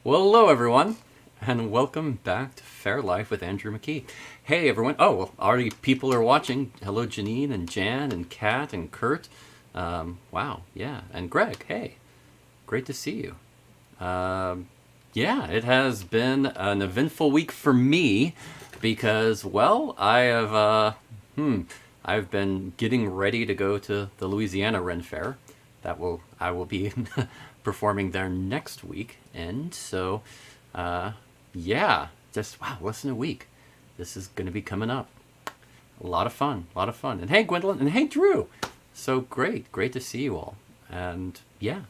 Well, hello everyone, and welcome back to Fair Life with Andrew McKee. Hey everyone! Oh, well, already people are watching. Hello, Janine and Jan and Kat and Kurt. Wow, yeah, and Greg. Hey, great to see you. Yeah, it has been an eventful week for me because, well, I've been getting ready to go to the Louisiana Ren Fair. I will be performing there next week, and so, yeah, just wow, less than a week. This is going to be coming up. A lot of fun, a lot of fun. And hey, Gwendolyn, and hey, Drew. So great to see you all. And yeah,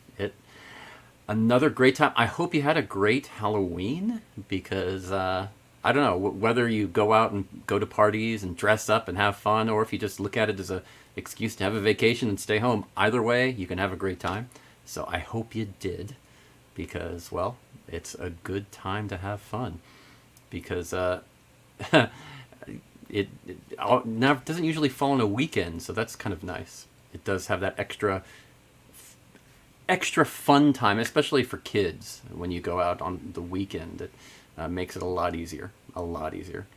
another great time. I hope you had a great Halloween because I don't know whether you go out and go to parties and dress up and have fun, or if you just look at it as a excuse to have a vacation and stay home. Either way, you can have a great time. So I hope you did, because well, it's a good time to have fun. Because it doesn't usually fall on a weekend, so that's kind of nice. It does have that extra fun time, especially for kids. When you go out on the weekend, it makes it a lot easier. A lot easier.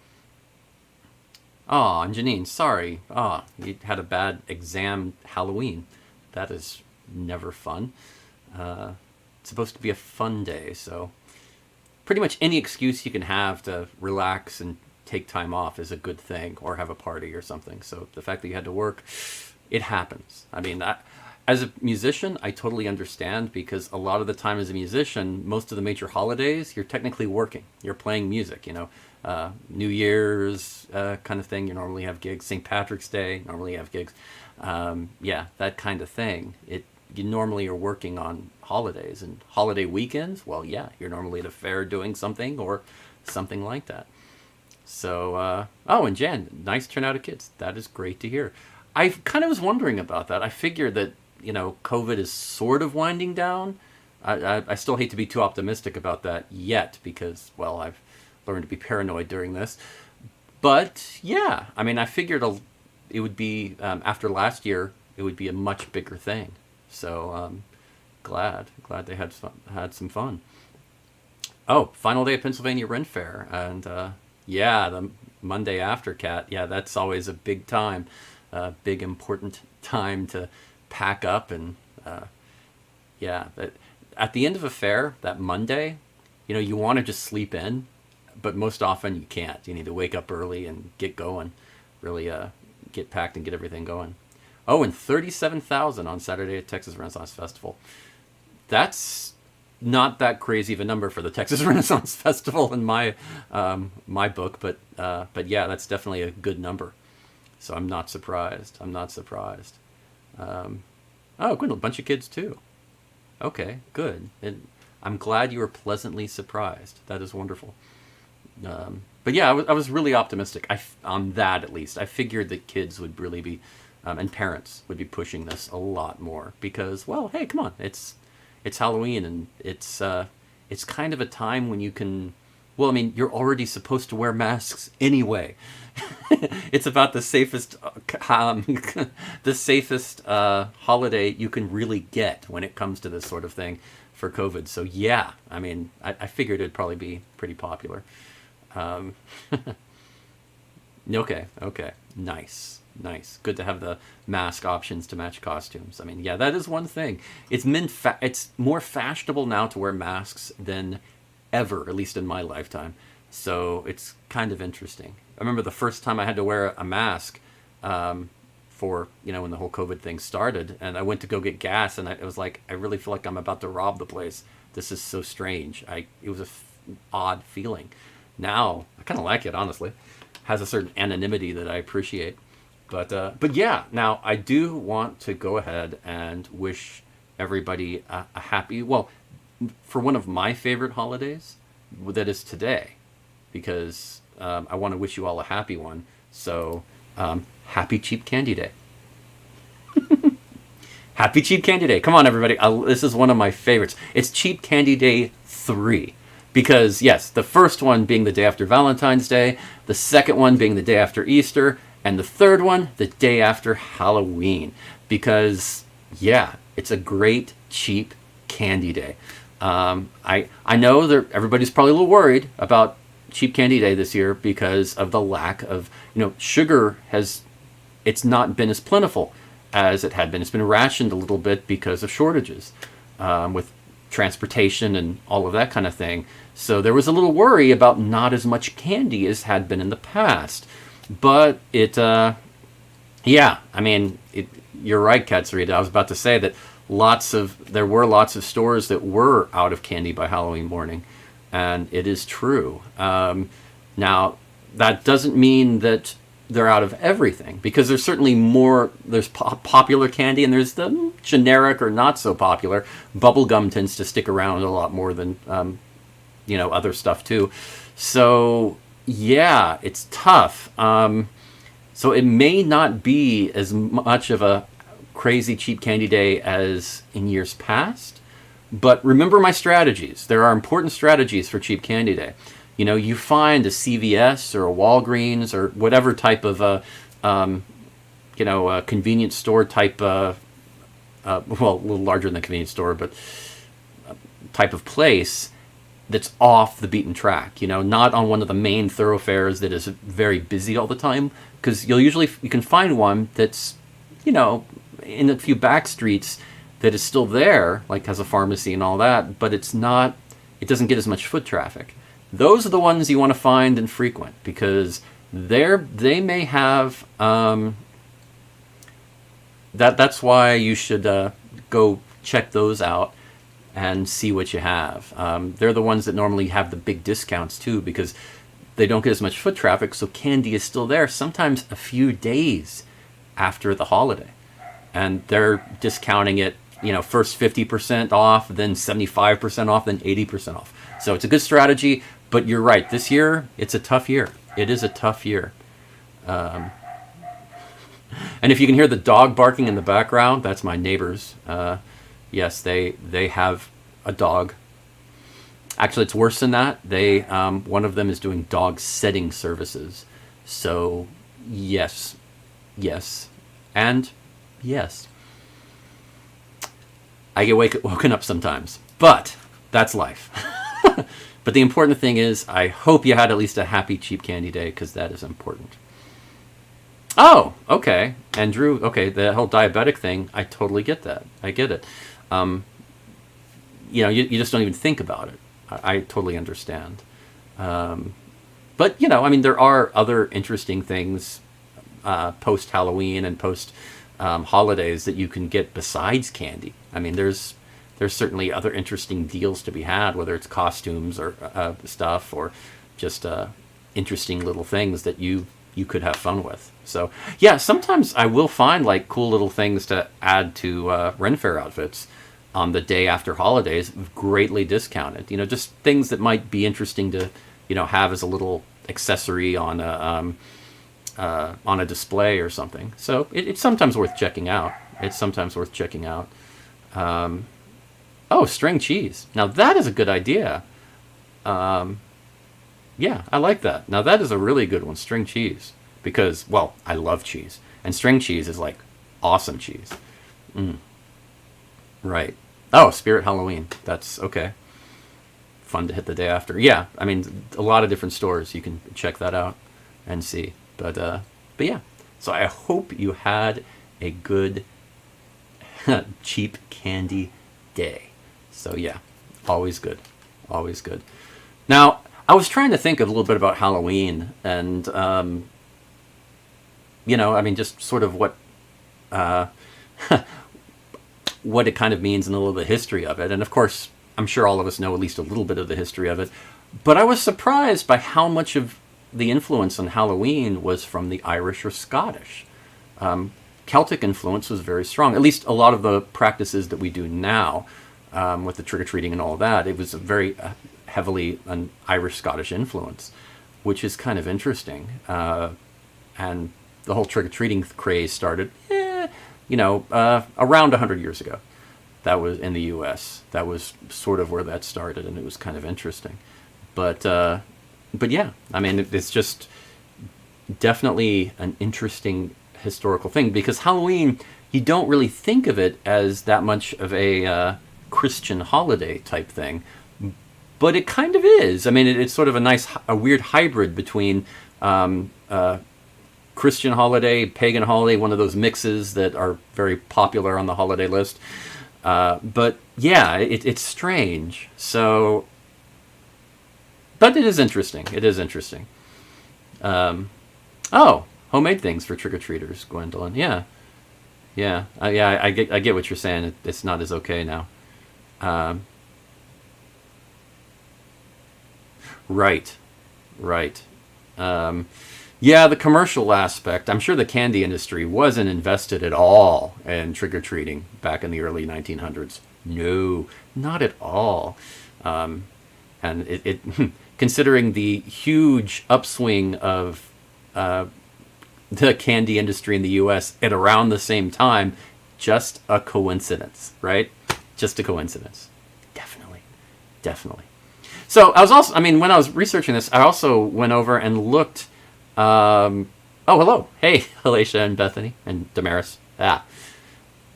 Aw, and Janine, sorry. You had a bad exam Halloween. That is never fun. It's supposed to be a fun day, so pretty much any excuse you can have to relax and take time off is a good thing, or have a party or something. So the fact that you had to work, it happens. I mean, as a musician, I totally understand, because a lot of the time as a musician, most of the major holidays, you're technically working. You're playing music, New Year's kind of thing, you normally have gigs. St. Patrick's Day, normally have gigs. Yeah, that kind of thing. You normally are working on holidays, and holiday weekends, well, yeah, you're normally at a fair doing something or something like that. So, and Jan, nice turnout of kids. That is great to hear. I kind of was wondering about that. I figured that, COVID is sort of winding down. I still hate to be too optimistic about that yet, because, well, I've learned to be paranoid during this. But, yeah, I mean, I figured it would be, after last year, it would be a much bigger thing. So, glad they had some fun. Oh, final day of Pennsylvania Ren Fair, and yeah, the Monday after, Cat. Yeah, that's always a big time, big important time to pack up, and yeah, at the end of a fair, that Monday, you want to just sleep in, but most often you can't. You need to wake up early and get going, really get packed and get everything going. Oh, and 37,000 on Saturday at Texas Renaissance Festival. That's not that crazy of a number for the Texas Renaissance Festival in my book, but yeah, that's definitely a good number. So I'm not surprised. Oh, good, a bunch of kids too. Okay, good. And I'm glad you were pleasantly surprised. That is wonderful. But yeah, I was really optimistic. On that, at least, I figured that kids would really be, and parents would be pushing this a lot more, because, well, hey, come on, it's Halloween, and it's kind of a time when you can. Well, I mean, you're already supposed to wear masks anyway. It's about the safest, holiday you can really get when it comes to this sort of thing for COVID. So yeah, I mean, I figured it'd probably be pretty popular. Okay, nice. Good to have the mask options to match costumes. I mean, yeah, that is one thing. It's more fashionable now to wear masks than ever, at least in my lifetime. So it's kind of interesting. I remember the first time I had to wear a mask for, when the whole COVID thing started, and I went to go get gas, and it was like, I really feel like I'm about to rob the place. This is so strange. It was a odd feeling. Now, I kind of like it, honestly. Has a certain anonymity that I appreciate. But yeah, now I do want to go ahead and wish everybody a happy, well, for one of my favorite holidays, that is today, because I want to wish you all a happy one. So, happy Cheap Candy Day. Happy Cheap Candy Day. Come on, everybody. This is one of my favorites. It's Cheap Candy Day 3. Because, yes, the first one being the day after Valentine's Day, the second one being the day after Easter, and the third one the day after Halloween. Because, yeah, it's a great, cheap candy day. I know that everybody's probably a little worried about cheap candy day this year because of the lack of, sugar it's not been as plentiful as it had been. It's been rationed a little bit because of shortages, with transportation and all of that kind of thing. So there was a little worry about not as much candy as had been in the past. But you're right, Katsurita. I was about to say that there were lots of stores that were out of candy by Halloween morning, and it is true. Now, that doesn't mean that they're out of everything, because there's certainly more. There's popular candy, and there's the generic or not so popular. Bubblegum tends to stick around a lot more than other stuff too. So yeah, it's tough. So it may not be as much of a crazy cheap candy day as in years past, but remember my strategies. There are important strategies for cheap candy day. You find a CVS or a Walgreens or whatever type of a convenience store type, a little larger than a convenience store, but type of place that's off the beaten track, not on one of the main thoroughfares that is very busy all the time, because you can find one that's, in a few back streets that is still there, like has a pharmacy and all that, but it doesn't get as much foot traffic. Those are the ones you want to find and frequent, because they may have, that's why you should go check those out and see what you have. They're the ones that normally have the big discounts too, because they don't get as much foot traffic, so candy is still there, sometimes a few days after the holiday. And they're discounting it, first 50% off, then 75% off, then 80% off. So it's a good strategy, but you're right. This year, it's a tough year. It is a tough year. And if you can hear the dog barking in the background, that's my neighbors. Yes, they have a dog. Actually, it's worse than that. One of them is doing dog setting services. So, yes, and yes. I get woken up sometimes, but that's life. But the important thing is, I hope you had at least a happy cheap candy day, because that is important. Oh, okay. And Drew, okay, the whole diabetic thing, I totally get that. I get it. You just don't even think about it. I totally understand. But, there are other interesting things post-Halloween and post-holidays that you can get besides candy. There's certainly other interesting deals to be had, whether it's costumes or stuff, or just interesting little things that you could have fun with. So, yeah, sometimes I will find like cool little things to add to Ren Fair outfits on the day after holidays, greatly discounted. Just things that might be interesting to, have as a little accessory on a display or something. So it's sometimes worth checking out. Oh, string cheese. Now that is a good idea. Yeah, I like that. Now that is a really good one, string cheese. Because, well, I love cheese. And string cheese is like awesome cheese. Right. Oh, Spirit Halloween. That's okay. Fun to hit the day after. Yeah, a lot of different stores. You can check that out and see. But yeah. So I hope you had a good cheap candy day. So yeah, always good. Always good. Now, I was trying to think a little bit about Halloween and, just sort of what what it kind of means and a little bit of history of it. And of course, I'm sure all of us know at least a little bit of the history of it. But I was surprised by how much of the influence on Halloween was from the Irish or Scottish. Celtic influence was very strong. At least a lot of the practices that we do now, with the trick-or-treating and all of that, it was a very heavily an Irish-Scottish influence, which is kind of interesting. And the whole trick-or-treating craze started, around 100 years ago. That was in the U.S. That was sort of where that started, and it was kind of interesting. But yeah, it's just definitely an interesting historical thing, because Halloween, you don't really think of it as that much of a Christian holiday type thing, but it kind of is. I mean, it's sort of a weird hybrid between Christian holiday, pagan holiday, one of those mixes that are very popular on the holiday list. But yeah, it's strange. So, but it is interesting. It is interesting. Oh, homemade things for trick-or-treaters, Gwendolyn. Yeah. Yeah. I get what you're saying. It's not as okay now. Right. Right. Yeah, the commercial aspect. I'm sure the candy industry wasn't invested at all in trick-or-treating back in the early 1900s. No, not at all. And it considering the huge upswing of the candy industry in the U.S. at around the same time, just a coincidence, right? Just a coincidence. Definitely. Definitely. So when I was researching this, I also went over and looked. Oh, hello. Hey, Alicia and Bethany and Damaris.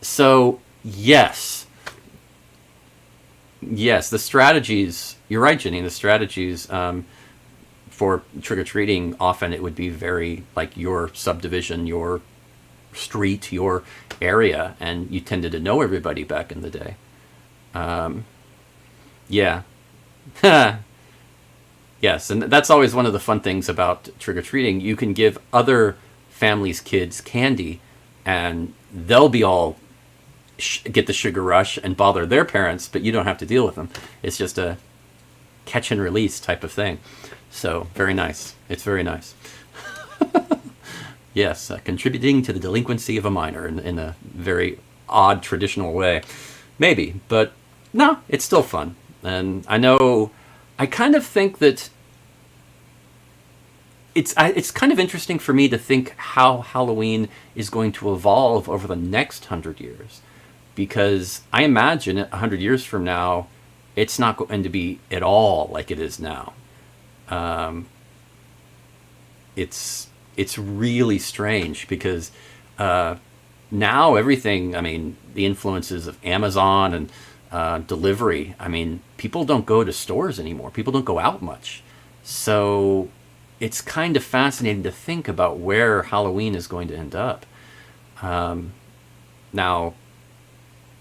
So, yes. Yes, the strategies, you're right, Janine, the strategies for trick-or-treating, often it would be very, like, your subdivision, your street, your area, and you tended to know everybody back in the day. Yeah. Yes, and that's always one of the fun things about trick-or-treating. You can give other families' kids candy, and they'll be all get the sugar rush and bother their parents, but you don't have to deal with them. It's just a catch and release type of thing. So, very nice. It's very nice. Yes, contributing to the delinquency of a minor in a very odd, traditional way. Maybe, but no, it's still fun. And I kind of think that it's kind of interesting for me to think how Halloween is going to evolve over the next 100 years. Because I imagine 100 years from now, it's not going to be at all like it is now. It's really strange because now everything, I mean, the influences of Amazon and delivery, I mean, people don't go to stores anymore. People don't go out much. So it's kind of fascinating to think about where Halloween is going to end up. Now,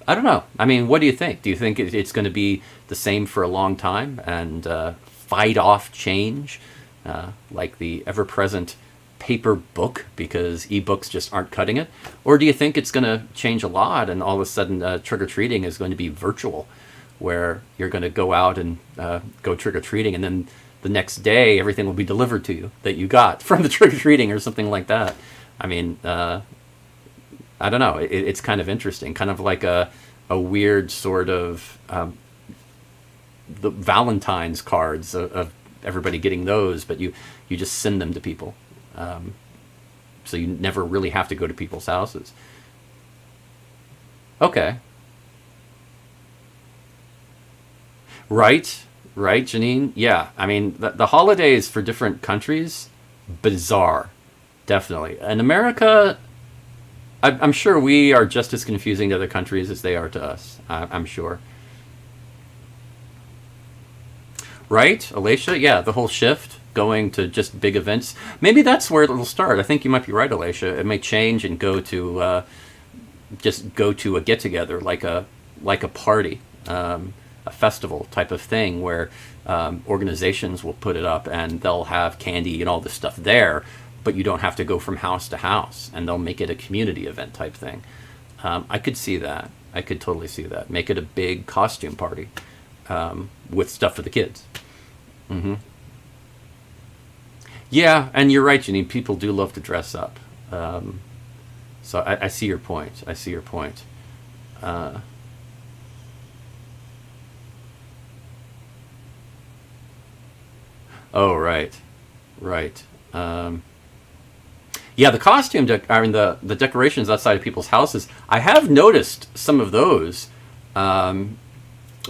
I don't know. I mean, what do you think? Do you think it's going to be the same for a long time and fight off change, like the ever-present paper book, because ebooks just aren't cutting it? Or do you think it's going to change a lot and all of a sudden trick-or-treating is going to be virtual, where you're going to go out and go trick-or-treating and then the next day everything will be delivered to you that you got from the trick-or-treating or something like that? I mean, I don't know. It's kind of interesting, kind of like a weird sort of the Valentine's cards of everybody getting those, but you just send them to people. So you never really have to go to people's houses. Okay. Right, Janine? Yeah, I mean, the holidays for different countries, bizarre, definitely. In America, I'm sure we are just as confusing to other countries as they are to us. I'm sure. Right, Alicia? Yeah, the whole shift, going to just big events. Maybe that's where it'll start. I think you might be right, Alicia. It may change and go to just go to a get-together, like a party, a festival type of thing, where organizations will put it up and they'll have candy and all this stuff there, but you don't have to go from house to house, and they'll make it a community event type thing. I could see that. I could totally see that. Make it a big costume party with stuff for the kids. Mm-hmm. Yeah, and you're right, Janine. People do love to dress up. So I see your point. I see your point. Oh, right. Right. Yeah, the costume, the decorations outside of people's houses, I have noticed some of those over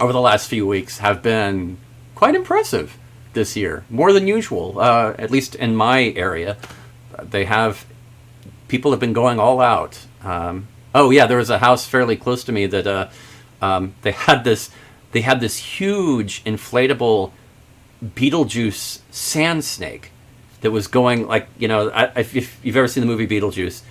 the last few weeks have been quite impressive this year, more than usual, at least in my area. People have been going all out. Oh, yeah, there was a house fairly close to me that They had this huge inflatable Beetlejuice sand snake that was going like, if you've ever seen the movie Beetlejuice,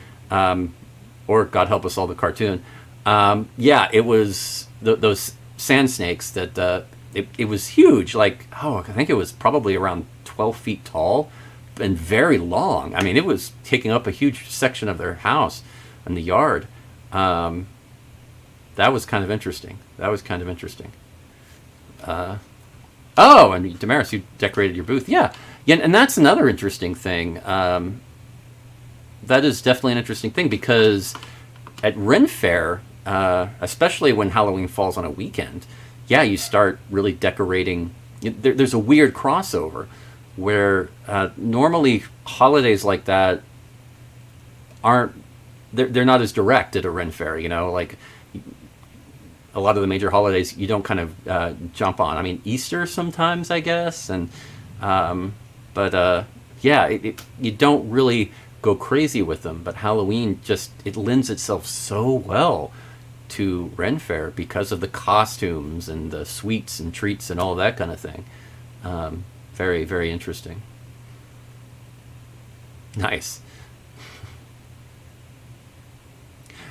or God help us all, the cartoon, yeah, it was those sand snakes that it was huge. Like, I think it was probably around 12 feet tall and very long. I mean, it was taking up a huge section of their house and the yard. That was kind of interesting. Oh, and Damaris, you decorated your booth. Yeah, and that's another interesting thing. That is definitely an interesting thing, because at Ren Fair, especially when Halloween falls on a weekend, yeah, you start really decorating. There's a weird crossover where normally holidays like that they're not as direct at a Ren Fair. Like a lot of the major holidays, you don't kind of jump on. I mean, Easter sometimes, I guess, and yeah, you don't really go crazy with them. But Halloween it lends itself so well to Ren Fair because of the costumes and the sweets and treats and all that kind of thing. Very, very interesting. Nice.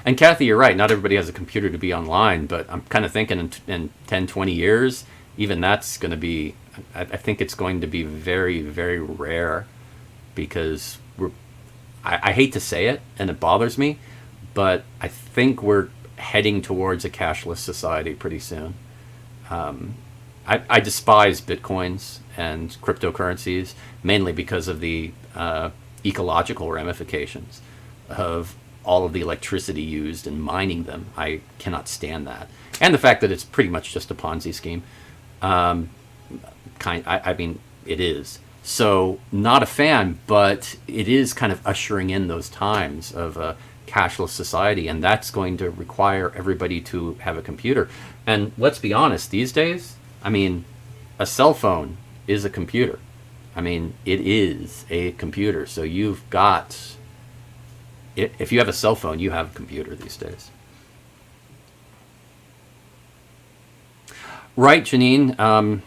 And Kathy, you're right. Not everybody has a computer to be online, but I'm kind of thinking in 10, 20 years, even that's going to be, I think it's going to be very, very rare, because I hate to say it, and it bothers me, but I think we're heading towards a cashless society pretty soon. I despise Bitcoins and cryptocurrencies, mainly because of the ecological ramifications of all of the electricity used in mining them. I cannot stand that. And the fact that it's pretty much just a Ponzi scheme. I mean, it is. So, not a fan, but it is kind of ushering in those times of a cashless society, and that's going to require everybody to have a computer. And let's be honest, these days, I mean, a cell phone is a computer. I mean, it is a computer. So you've got... If you have a cell phone, you have a computer these days. Right, Janine.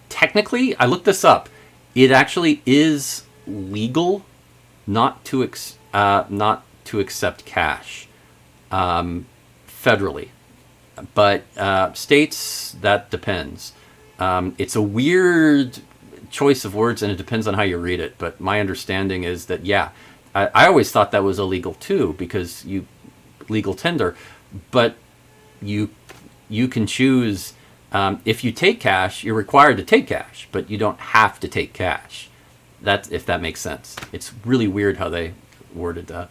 Technically, I looked this up. It actually is legal not to accept cash federally, but states, that depends. It's a weird choice of words, and it depends on how you read it. But my understanding is that, yeah, I always thought that was illegal too, because legal tender, but you can choose. If you take cash, you're required to take cash, but you don't have to take cash. That's, if that makes sense. It's really weird how they worded that.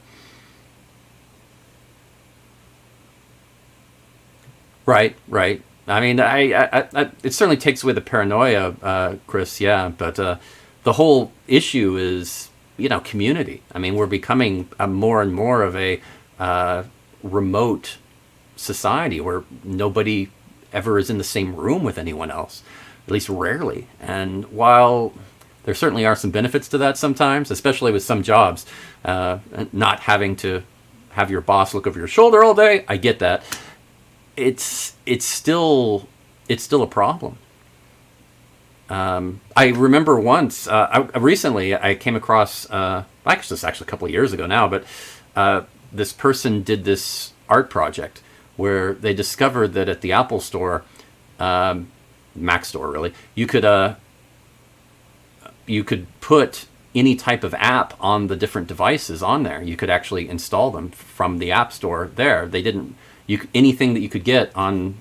Right. I mean, it certainly takes away the paranoia, Chris. Yeah, but the whole issue is, community. I mean, we're becoming more and more of a remote society where nobody ever is in the same room with anyone else, at least rarely. And while there certainly are some benefits to that sometimes, especially with some jobs, not having to have your boss look over your shoulder all day, I get that. It's still a problem. I remember once, recently I came across, this is actually a couple of years ago now, but this person did this art project where they discovered that at the Apple Store, Mac Store really, you could put any type of app on the different devices on there. You could actually install them from the App Store there. They didn't, anything that you could get on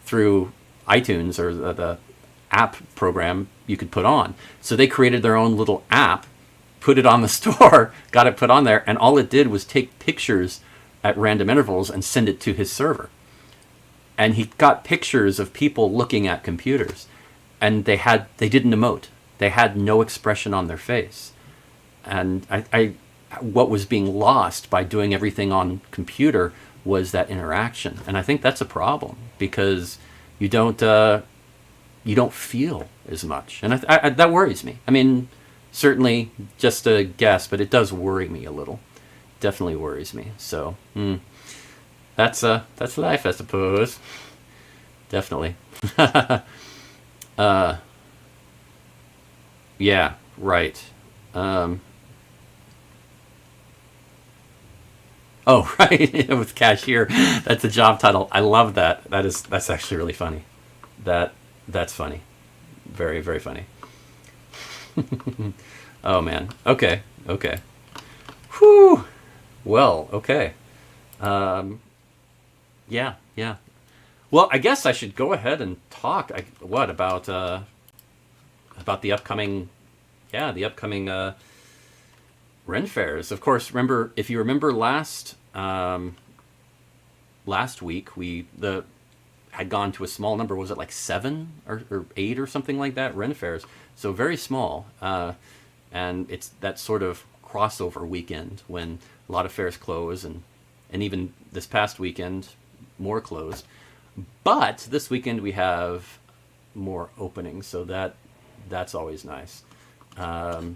through iTunes or the app program, you could put on. So they created their own little app, put it on the store, got it put on there, and all it did was take pictures at random intervals and send it to his server. And he got pictures of people looking at computers, and they didn't emote. They had no expression on their face. And what was being lost by doing everything on computer was that interaction. And I think that's a problem, because you don't feel as much. And that worries me. I mean, certainly just a guess, but it does worry me a little. Definitely worries me. So, That's life, I suppose. Definitely. Yeah, right. Um, oh, right, with cashier. That's a job title. I love that. That's actually really funny. That that's funny. Very very funny. Oh man. Okay. Okay. Whew. Well. Okay. Um, yeah. Yeah. Well, I guess I should go ahead and talk. What about the upcoming? Yeah, the upcoming Ren fairs. Of course, remember if you remember last week we the had gone to a small number. Was it like seven or eight or something like that? Ren fairs. So very small, and it's that sort of crossover weekend when a lot of fairs close, and even this past weekend more closed. But this weekend we have more openings, so that's always nice.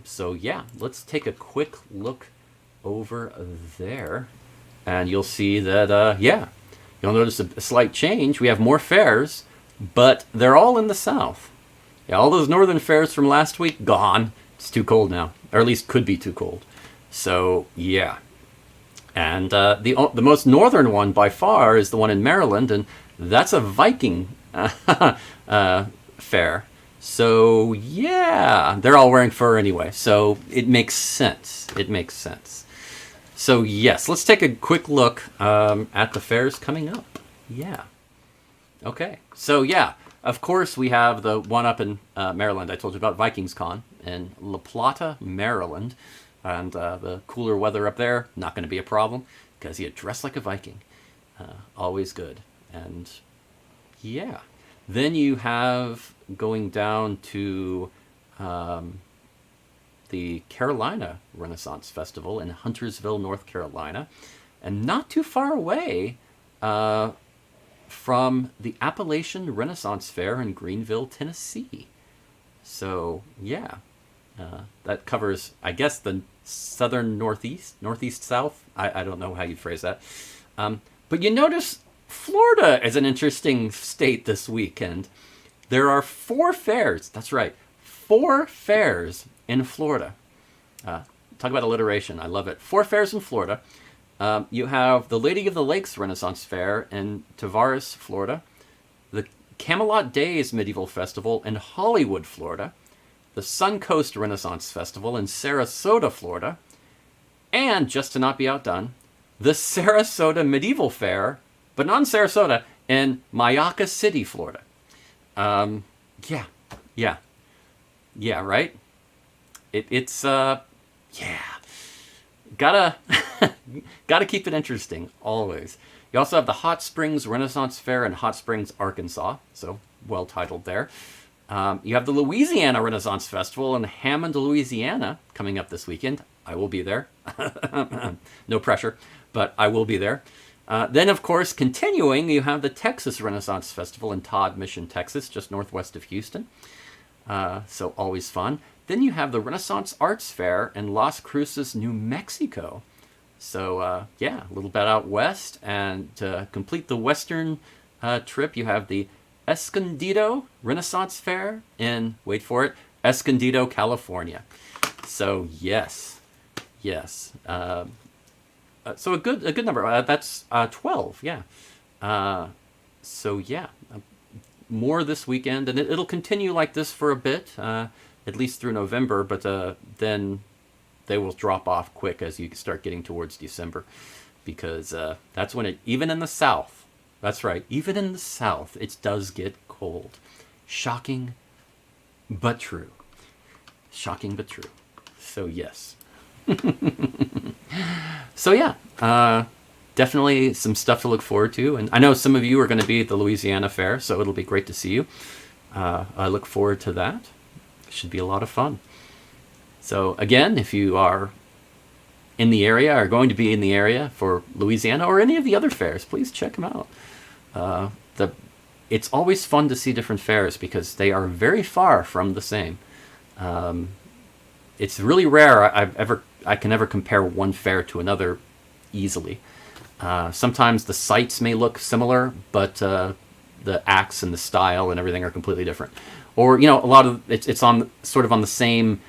So yeah, let's take a quick look over there, and you'll see that yeah, you'll notice a slight change. We have more fairs, but they're all in the south. Yeah, all those northern fairs from last week gone. It's too cold now, or at least could be too cold. So yeah, and the most northern one by far is the one in Maryland, and that's a Viking fair. So yeah, they're all wearing fur anyway, so it makes sense. It makes sense. So yes, let's take a quick look at the fairs coming up. Yeah. Okay. So yeah, of course we have the one up in Maryland. I told you about Vikings Con in La Plata, Maryland, and the cooler weather up there not going to be a problem because you dress like a Viking. Always good. And yeah, then you have going down to the Carolina Renaissance Festival in Huntersville, North Carolina, and not too far away from the Appalachian Renaissance Fair in Greenville, Tennessee. So yeah, that covers, I guess, the southern northeast south. I don't know how you phrase that. But you notice Florida is an interesting state this weekend. There are 4 fairs. That's right, 4 fairs in Florida. Talk about alliteration. I love it. 4 fairs in Florida. You have the Lady of the Lakes Renaissance Fair in Tavares, Florida. The Camelot Days Medieval Festival in Hollywood, Florida. The Suncoast Renaissance Festival in Sarasota, Florida. And, just to not be outdone, the Sarasota Medieval Fair, but not in Sarasota, in Mayaca City, Florida. Yeah, yeah, yeah, right? It's yeah. Gotta, gotta keep it interesting, always. You also have the Hot Springs Renaissance Fair in Hot Springs, Arkansas, so well titled there. You have the Louisiana Renaissance Festival in Hammond, Louisiana, coming up this weekend. I will be there. No pressure, but I will be there. Then, of course, continuing, you have the Texas Renaissance Festival in Todd, Mission, Texas, just northwest of Houston. So always fun. Then you have the Renaissance Arts Fair in Las Cruces, New Mexico. So, yeah, a little bit out west. And to complete the western trip, you have the Escondido Renaissance Fair in, wait for it, Escondido, California. So, yes, yes. So a good number. That's 12, yeah. So, yeah, more this weekend. And it'll continue like this for a bit, at least through November. But then they will drop off quick as you start getting towards December. Because that's when it, even in the South, that's right, even in the South, it does get cold. Shocking, but true. Shocking, but true. So, yes. So, yeah, definitely some stuff to look forward to. And I know some of you are going to be at the Louisiana Fair, so it'll be great to see you. I look forward to that. It should be a lot of fun. So, again, if you are in the area or going to be in the area for Louisiana or any of the other fairs, please check them out. It's always fun to see different fairs because they are very far from the same. It's really rare I can ever compare one fair to another easily. Sometimes the sights may look similar, but the acts and the style and everything are completely different. Or a lot of it's on sort of on the same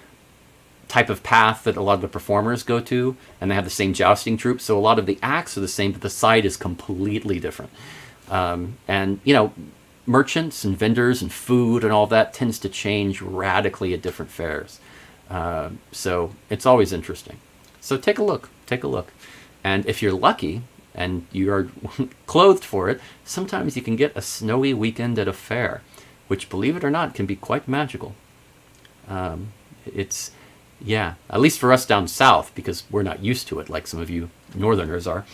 type of path that a lot of the performers go to, and they have the same jousting troupe. So a lot of the acts are the same, but the site is completely different. And merchants and vendors and food and all that tends to change radically at different fairs. So it's always interesting. So take a look. And if you're lucky and you are clothed for it, sometimes you can get a snowy weekend at a fair, which, believe it or not, can be quite magical. It's, yeah, at least for us down south, because we're not used to it like some of you northerners are.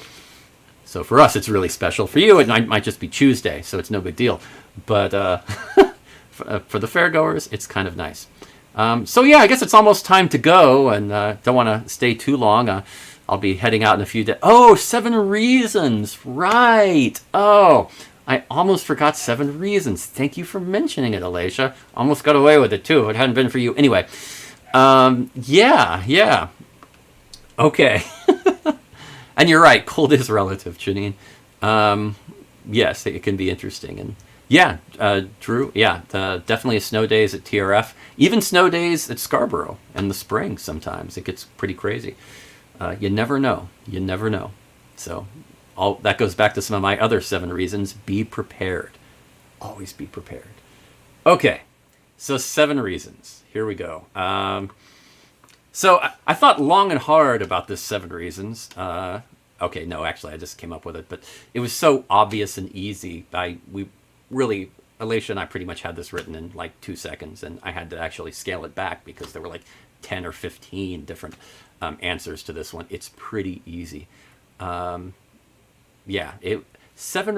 So for us, it's really special. For you, it might just be Tuesday, so it's no big deal. But for the fairgoers, it's kind of nice. So yeah, I guess it's almost time to go, and don't want to stay too long. I'll be heading out in a few days. Oh, 7 Reasons, right. Oh, I almost forgot 7 Reasons. Thank you for mentioning it, Alicia. Almost got away with it, too. If it hadn't been for you. Anyway, yeah. Okay. And you're right, cold is relative, Janine. Yes, it can be interesting. And yeah, Drew, yeah, definitely snow days at TRF. Even snow days at Scarborough in the spring sometimes. It gets pretty crazy. You never know. So all that goes back to some of my other 7 reasons. Be prepared. Always be prepared. Okay, so 7 reasons. Here we go. So I thought long and hard about this 7 reasons. Okay, no, actually, I just came up with it. But it was so obvious and easy. Alicia and I pretty much had this written in like 2 seconds. And I had to actually scale it back because there were like 10 or 15 different answers to this one. It's pretty easy. 7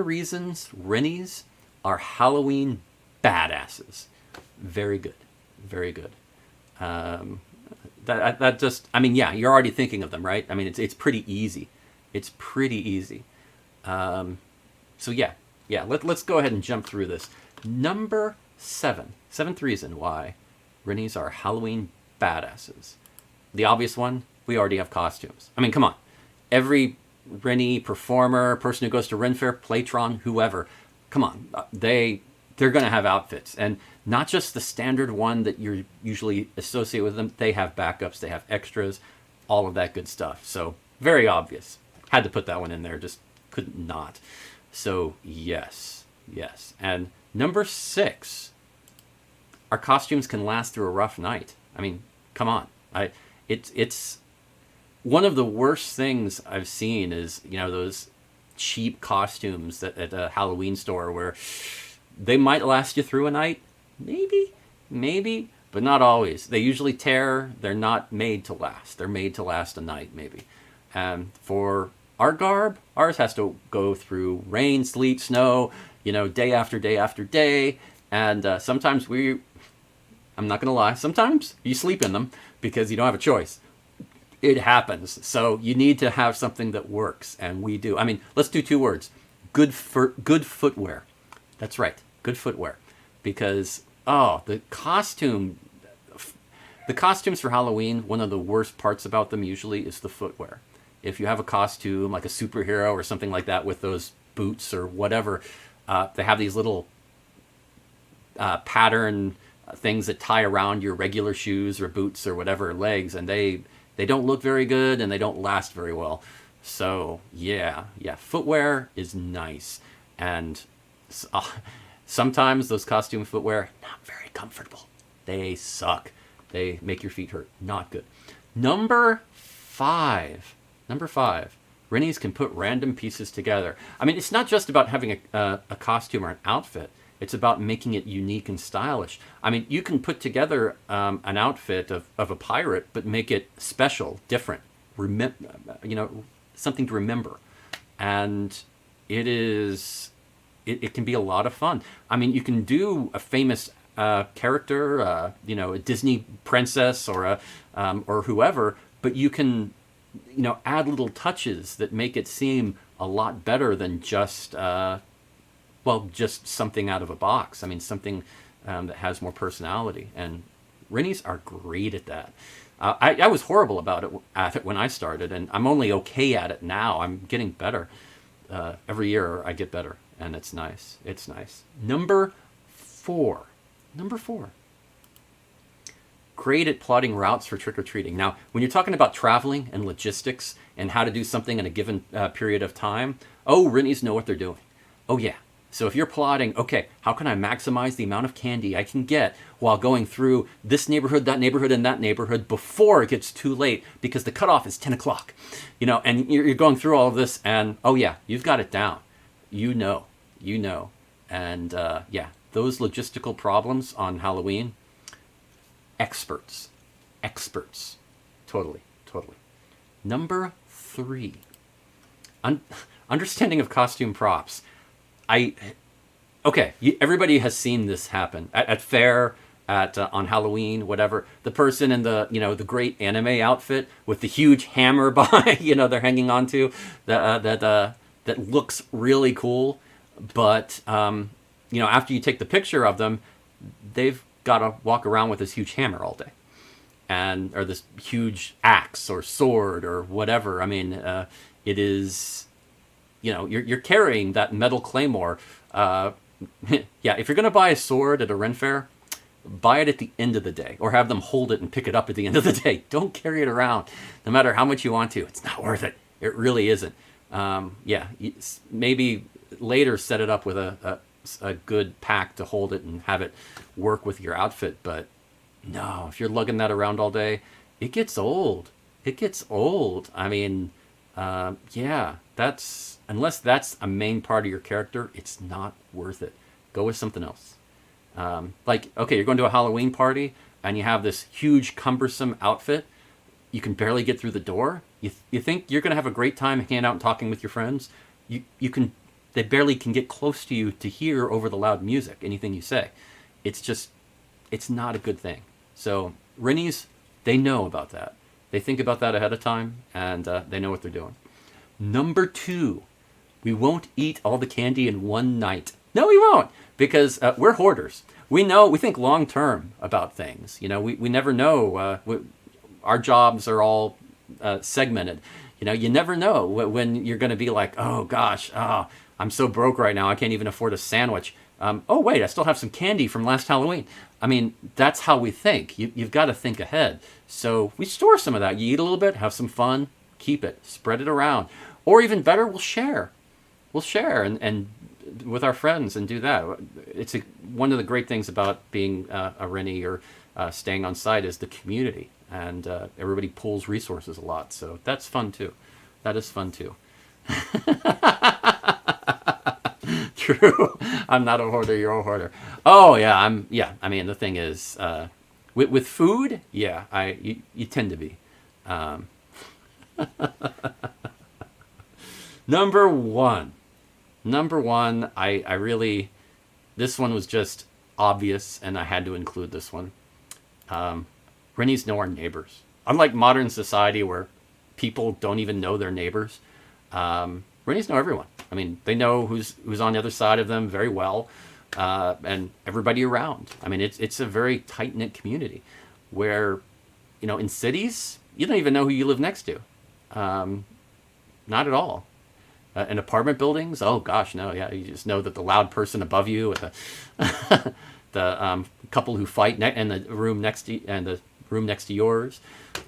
reasons Rennies are Halloween badasses. Very good. That just, I mean, yeah, you're already thinking of them, right? I mean, it's pretty easy. So yeah, let's go ahead and jump through this. Number 7, 7th reason why Rennies are Halloween badasses. The obvious one, we already have costumes. I mean, come on. Every Rennie performer, person who goes to Ren Fair, Playtron, whoever, come on, they're going to have outfits. And not just the standard one that you're usually associate with them. They have backups, they have extras, all of that good stuff. So very obvious. Had to put that one in there, just could not. So yes. And number 6, our costumes can last through a rough night. I mean, come on. It's one of the worst things I've seen is, those cheap costumes that at a Halloween store where they might last you through a night. Maybe, but not always. They usually tear. They're not made to last. They're made to last a night, maybe. For our garb, ours has to go through rain, sleet, snow, day after day after day. And sometimes I'm not going to lie, sometimes you sleep in them because you don't have a choice. It happens. So you need to have something that works, and we do. I mean, let's do 2 words. Good footwear. That's right, good footwear. Because, the costumes for Halloween, one of the worst parts about them usually is the footwear. If you have a costume like a superhero or something like that with those boots or whatever, they have these little pattern things that tie around your regular shoes or boots or whatever legs, and they don't look very good and they don't last very well. So yeah, footwear is nice. And sometimes those costume footwear, not very comfortable. They suck. They make your feet hurt. Not good. Number 5. Rennies can put random pieces together. I mean, it's not just about having a costume or an outfit. It's about making it unique and stylish. I mean, you can put together an outfit of a pirate, but make it special, different, something to remember. And it can be a lot of fun. I mean, you can do a famous character, a Disney princess or whoever, but you can, add little touches that make it seem a lot better than just something out of a box. I mean, something that has more personality. And Rennies are great at that. I was horrible at it when I started, and I'm only okay at it now. I'm getting better. Every year I get better, and it's nice. It's nice. Number 4. Number 4. Great at plotting routes for trick-or-treating. Now, when you're talking about traveling and logistics and how to do something in a given period of time, oh, Rinnies know what they're doing. Oh, yeah. So if you're plotting, okay, how can I maximize the amount of candy I can get while going through this neighborhood, and that neighborhood before it gets too late because the cutoff is 10 o'clock, and you're going through all of this, and oh yeah, you've got it down. You know. And yeah, those logistical problems on Halloween, experts. Totally. Number 3, understanding of costume props. Everybody has seen this happen at Faire, on Halloween, whatever. The person in the great anime outfit with the huge hammer behind, they're hanging onto that looks really cool, but after you take the picture of them, they've got to walk around with this huge hammer all day, or this huge axe or sword or whatever. I mean, it is. You're carrying that metal claymore. Yeah, if you're going to buy a sword at a Ren Fair, buy it at the end of the day, or have them hold it and pick it up at the end of the day. Don't carry it around, no matter how much you want to. It's not worth it. It really isn't. Yeah, maybe later set it up with a good pack to hold it and have it work with your outfit. But no, if you're lugging that around all day, it gets old. I mean, yeah, unless that's a main part of your character, it's not worth it. Go with something else. Okay, you're going to a Halloween party and you have this huge cumbersome outfit. You can barely get through the door. You think you're going to have a great time hanging out and talking with your friends. They barely can get close to you to hear over the loud music anything you say. It's not a good thing. So Rinnies, they know about that. They think about that ahead of time, and they know what they're doing. Number 2, we won't eat all the candy in one night. No, we won't, because we're hoarders. We think long term about things. We never know. Our jobs are all segmented. You never know when you're going to be like, oh gosh, I'm so broke right now, I can't even afford a sandwich. Oh wait, I still have some candy from last Halloween. I mean, that's how we think. You've got to think ahead. So we store some of that. You eat a little bit, have some fun, keep it, spread it around. Or even better, we'll share. And with our friends and do that. It's one of the great things about being a Rennie or staying on site is the community. And everybody pulls resources a lot. So that's fun too. That is fun too. True. I'm not a hoarder. You're a hoarder. Oh yeah. I mean, the thing is, with food, yeah, you tend to be. Number one, I really, this one was just obvious, and I had to include this one. Rennies know our neighbors. Unlike modern society where people don't even know their neighbors, Rennies know everyone. I mean, they know who's on the other side of them very well, and everybody around. I mean, it's a very tight-knit community where, in cities, you don't even know who you live next to. Not at all. In apartment buildings, oh gosh, no, yeah, you just know that the loud person above you, and the couple who fight in the room next to yours,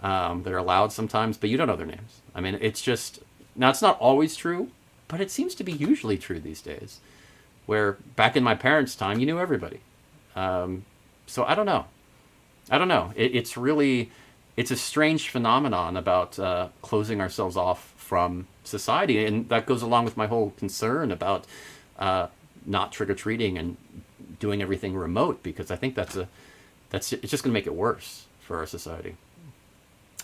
that are loud sometimes, but you don't know their names. I mean, it's just, now it's not always true, but it seems to be usually true these days. Where back in my parents' time, you knew everybody. So I don't know. It's a strange phenomenon about closing ourselves off from society, and that goes along with my whole concern about not trick-or-treating and doing everything remote, because I think it's just going to make it worse for our society.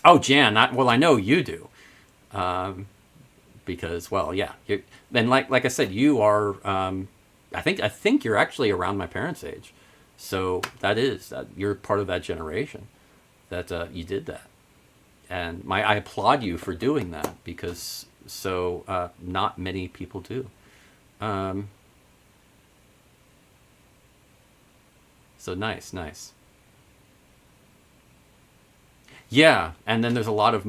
Oh, Jan, I know you do, because, well, yeah, then like I said, you are. I think you're actually around my parents' age, so that you're part of that generation that you did that. And I applaud you for doing that, because not many people do. So nice. Yeah, and then there's a lot of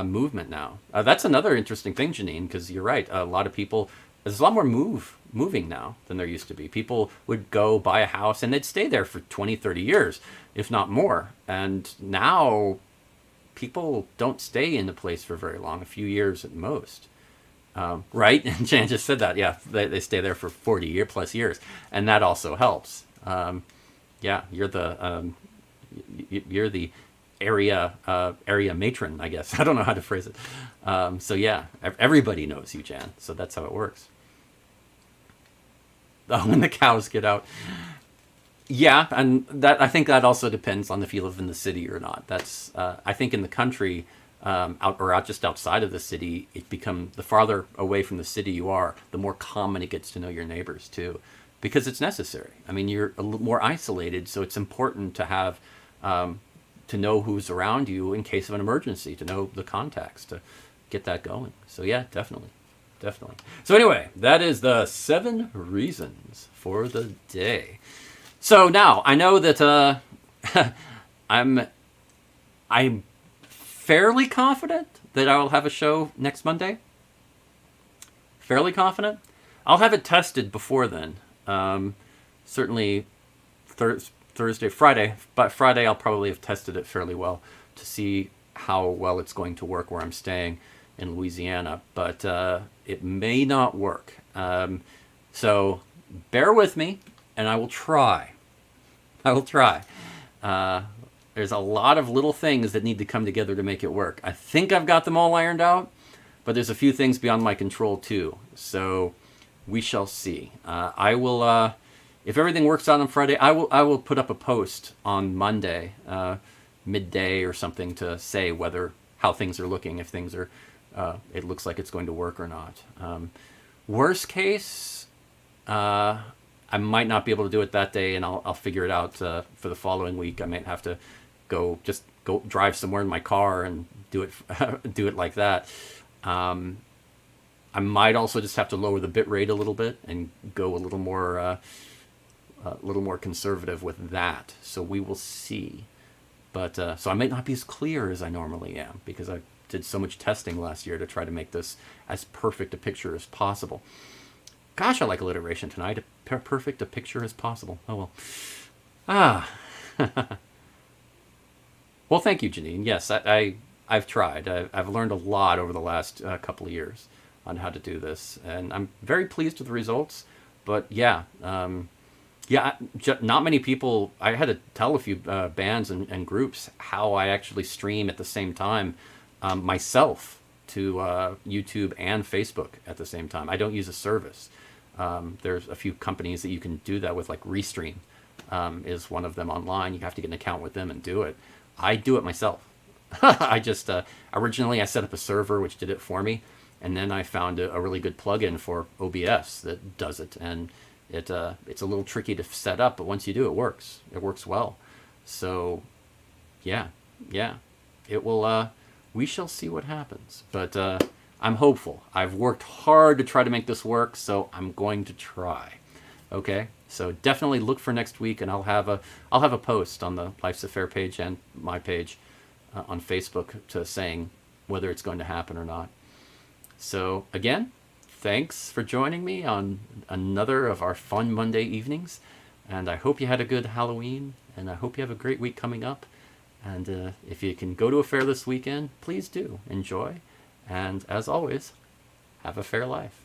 movement now. That's another interesting thing, Janine, because you're right. A lot of people, there's a lot more moving now than there used to be. People would go buy a house and they'd stay there for 20, 30 years, if not more. And now people don't stay in the place for very long, a few years at most. Right? And Jan just said that. Yeah, they stay there for 40 plus years, and that also helps. Yeah, you're the area matron, I guess. I don't know how to phrase it. So yeah, everybody knows you, Jan. So that's how it works. Oh, when the cows get out. Yeah, and that I think that also depends on if you live in the city or not. That's I think in the country, out just outside of the city, it become the farther away from the city you are, the more common it gets to know your neighbors too, because it's necessary. I mean, you're a little more isolated, so it's important to have to know who's around you in case of an emergency, to know the contacts to get that going. So yeah, definitely. Definitely. So anyway, that is the 7 reasons for the day. So now I know that I'm fairly confident that I will have a show next Monday. Fairly confident. I'll have it tested before then. Certainly Thursday, Friday, but Friday I'll probably have tested it fairly well to see how well it's going to work where I'm staying in Louisiana, but it may not work. So bear with me, and I will try. I will try. There's a lot of little things that need to come together to make it work. I think I've got them all ironed out, but there's a few things beyond my control too. So we shall see. I will, if everything works out on Friday, I will put up a post on Monday, midday or something, to say how things are looking, if things are, it looks like it's going to work or not. Worst case, I might not be able to do it that day, and I'll figure it out for the following week. I might have to go drive somewhere in my car and do it like that. I might also just have to lower the bit rate a little bit and go a little more conservative with that. So we will see. But so I might not be as clear as I normally am, because I did so much testing last year to try to make this as perfect a picture as possible. Gosh, I like alliteration tonight. Perfect a picture as possible. Oh well. Well, thank you, Janine. Yes, I've tried. I've learned a lot over the last couple of years on how to do this, and I'm very pleased with the results. But yeah, not many people. I had to tell a few bands and groups how I actually stream at the same time myself to YouTube and Facebook at the same time. I don't use a service. There's a few companies that you can do that with, like Restream is one of them online. You have to get an account with them and do it. I do it myself. I just originally I set up a server which did it for me, and then I found a really good plugin for OBS that does it, and it's a little tricky to set up, but once you do, it works. It works well. So yeah, it will. We shall see what happens, but I'm hopeful. I've worked hard to try to make this work, so I'm going to try. Okay, so definitely look for next week, and I'll have a post on the Life's a Faire page and my page on Facebook to saying whether it's going to happen or not. So again, thanks for joining me on another of our fun Monday evenings, and I hope you had a good Halloween, and I hope you have a great week coming up. And if you can go to a fair this weekend, please do enjoy. And as always, have a fair life.